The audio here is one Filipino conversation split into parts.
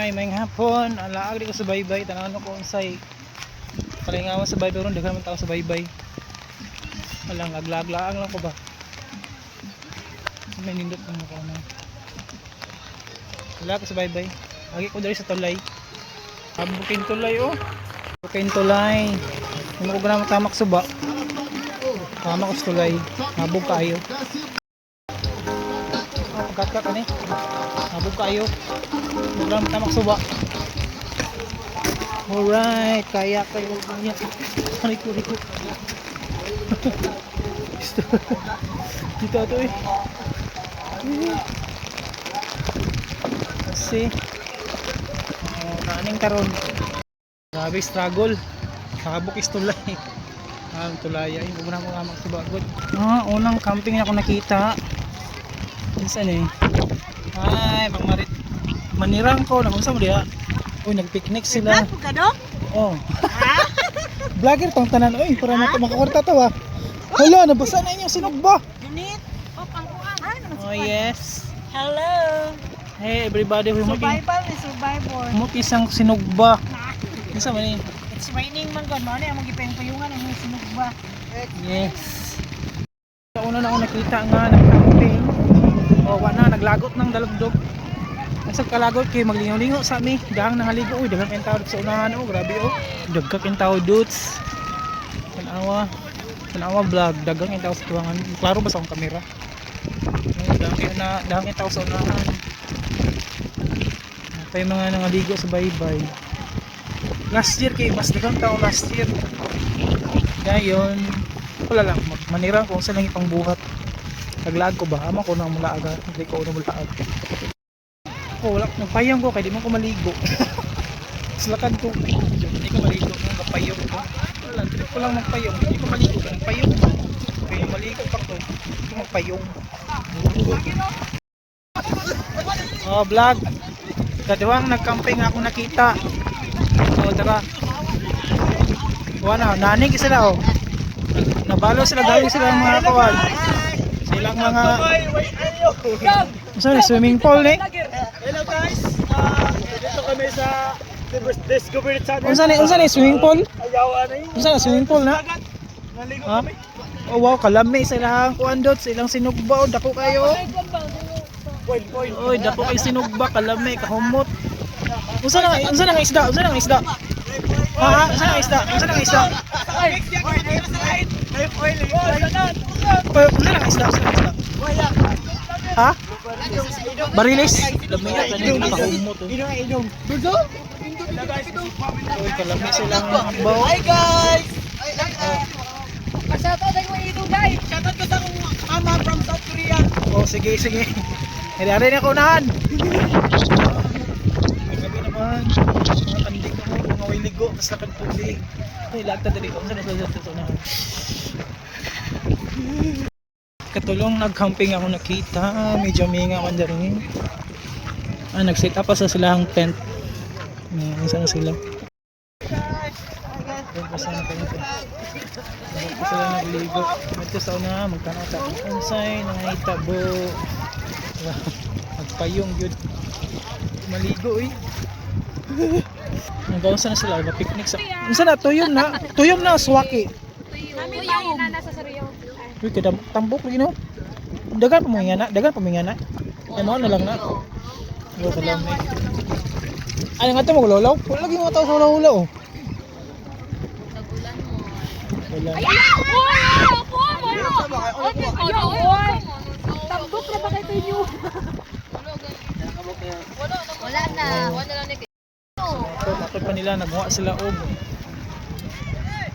May hapon, alaag di ko sa baybay, tanawan ko unsay kalingawan sa baybay ron, daghan man tao sa baybay. Walang aglaag-laang lang ko ba. May nindot ng mukha na. Wala ko sa baybay. Lagi ko dali sa tulay. Bukin tulay oh. Bukin tulay. Hindi ko na matamak suba. Tama ko sa tulay. Habog kayo. Oh, pagkat ka ni. Habog kayo. Hindi ko na matamak suba. Alright. Kaya kayo. Riko. Dito ito eh. Kasi kaning karon. Grabe struggle. Habog is tulay. Tulay ay muna mo nga magsubagod. Unang camping ako nakita. Minsan eh. Ay, pangmarit. Manirang ko, nakunsa mo diha. Uy, nagpicnic sila. Vlog ka do? Oh. Vlogger tong tanan oy, para makakwarta to ah. Hala, nabasa na inyong sinugba. Unit. Oh, pangkuan. Oh, yes. Hello. Hey everybody, Survival ni survivor. isang sinugba. Kinsa man ni? It's raining man god, mao ni ang magipayungan ang mga sinugba. Yes. Sa una na ako nakita nga nag-camping. O wala naglagot ng dalugdog. Asa kalagot kay maglingaw-lingaw sa mi. Dahang nangaligo uy, daghang kayong tao sa unahan oh, grabe oh. Dagkak kayong tao dudes. Tanawa vlog, daghang kayong tao sa tuwangan. Klaro ba sa akong kamera? Dahang kayong tao sa unahan. Kay mga nangaligo sa baybay. Last year kay mas daghang tao last year. Ngayon, wala lang manira kung saan lang ipang buhat. Naglaag ko ba? Ama ko na mula agad. Hindi ko na mula agad. Wala, nagpayong ko kaya di mo ko maligo. Slakad ko. Hindi ko maligo. Nagpayong ko. Wala, trip ko lang magpayong. Hindi ko maligo. Nagpayong ko. Kaya maligo pa ko. Hindi ko magpayong. Oh, vlog. Kadawang nagcamping ako nakita. Oh, tara. Wala, nanig sila oh. Nabalo sila, galing sila ng mga kawan. Silang mga sorry, swimming pool ni. Hello guys, dito kami sa Discovery Channel. Unsa ni swimming pool? Ayaw na yun. Unsa na swimming pool na? Naligo Ha? kami. Oh wow, kalami silang kuan dot, silang sinugba, dako kayo. Point. Oy, dako kay sinugba, kalami, kahumot. Unsa na isda? Unsa na isda? Ha? Unsa na isda? Unsa na isda? Unsa na isda? Ha? Barilis? Lami na kanin kahumot. Inom. Oy, kalami silang baw. Hi guys! Shoutout ay mga ito guys! Shoutout ko sa akong mama from South Korea! Oh, sige. Hari-hari na ko unahan. Gabi naman. Mga kandig na mo, mga wiligo, mas nakagtubig. Ay, lagta dali ko. Saan na sa unahan? Katulong nag-camping ako nakita. Medyo minga man dyan. Nag-set up pa sa silang tent. Isa na sila. Saan kayo ito? Ito sila nagligo. Ito sa una, magtanata. Unsay, nangitabo. Magpayong yun. Maligo eh. Nagawasa na sila. Picnic sa... Unsa na? Tuyom na. Swaki. Tuyom na nasa Saryo. Uy, tambok lagi no. Dagan pamingana. Ay mo na lang na. Yo kalam ni. Ay nga to maglolaw. Wala lagi mo tao sa hula oh. Wala. Tambok na ba kayo inyo? Wala na lang ni. Bakit pa nila nagwa sila og.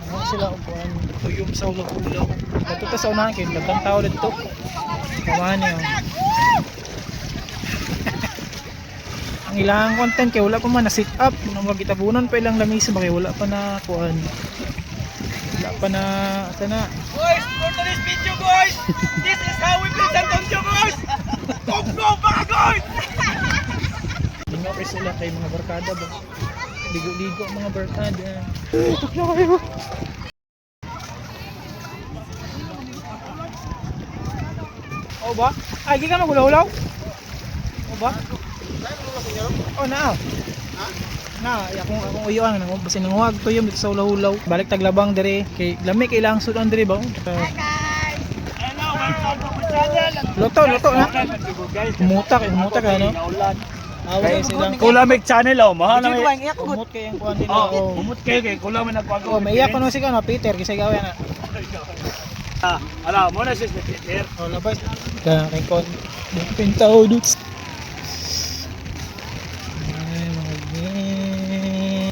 Nagwa sila og kuan tuyom sa hula-hula. Dito sa unahan kay daghang tao dito. Kamani oh. Ang ilang content kay wala pa man na sit up, nang magitabunan pa ilang lamisa ba kay wala pa na kuan. Wala pa na sana. Guys, for today's video guys, this is how we play San Antonio guys! Go baka guys! Lingaw kay sila kay mga barkada ba. Ligo-ligo ang mga barkada. O ba? Ay, di ka magulaw-ulaw? O ba? O na. Na, akong uyuan nang basin nang huwag tuyom dito sa ulaw-ulaw. Balik taglabang dire kay lami kay ilang sudan dire ba? Hello, welcome to my channel. Luto na. Guys, Mutak ano? naulan. Away silang Kulamig channel oh, mahal na may. Iyak ko. kumot kay ang kuan nila. Oh, umot kayo kay kulamig nagpago. Oh, maiyak ko no si kana Peter kasi gawin na. Ala, mo na si Peter. Oh, labas. Kay kon. Pintaw dudes. Ay, mga gay.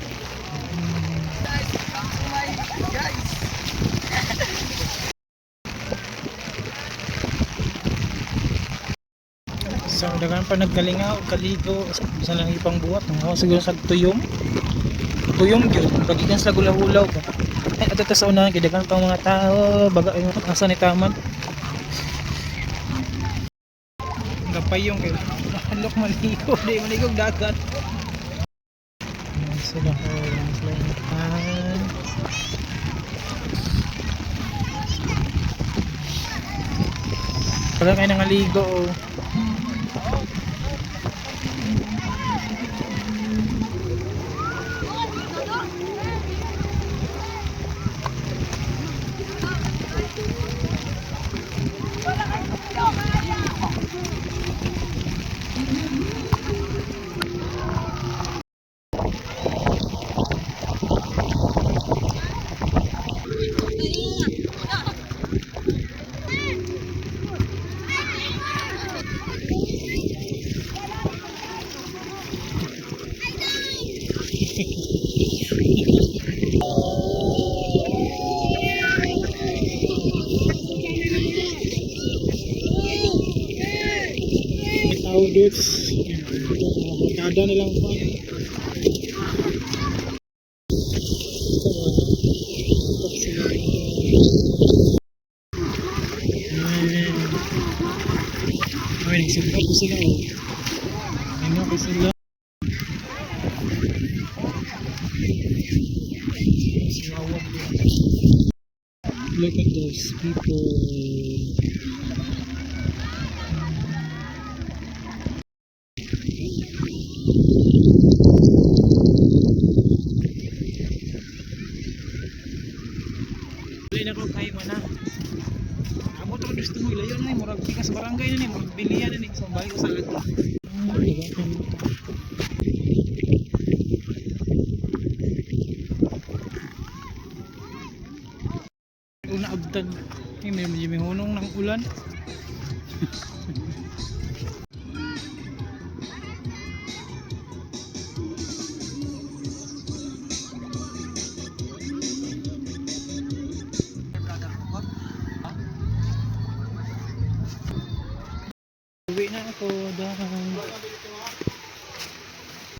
So, dagan pa nagkalingaw, kaligo, isa lang ipang buhat. Ako siguro sa tuyom. Tuyom yun, pagigan sa gulaw-ulaw ba. Ay, ato sa unahan, kidagan pa mga tao, baga yung asa ni Taman. Gapay yung kayo. Halok maligo, di maligog dagat. Ayan sila ko, ayan sila yung tahan. Pagka kayo nangaligo, oh. Tao dudes, kada nilang pa. Ay, nagsimba po sila oh. Ano po sila? Look at those people. Dili na ko kayo man na. Amo to gusto mo ilayo na ni murag pika sa barangay na ni murag bilian na ni so balik ko sa ato. Una abtag may hunong ng ulan. Uwi na ako dahil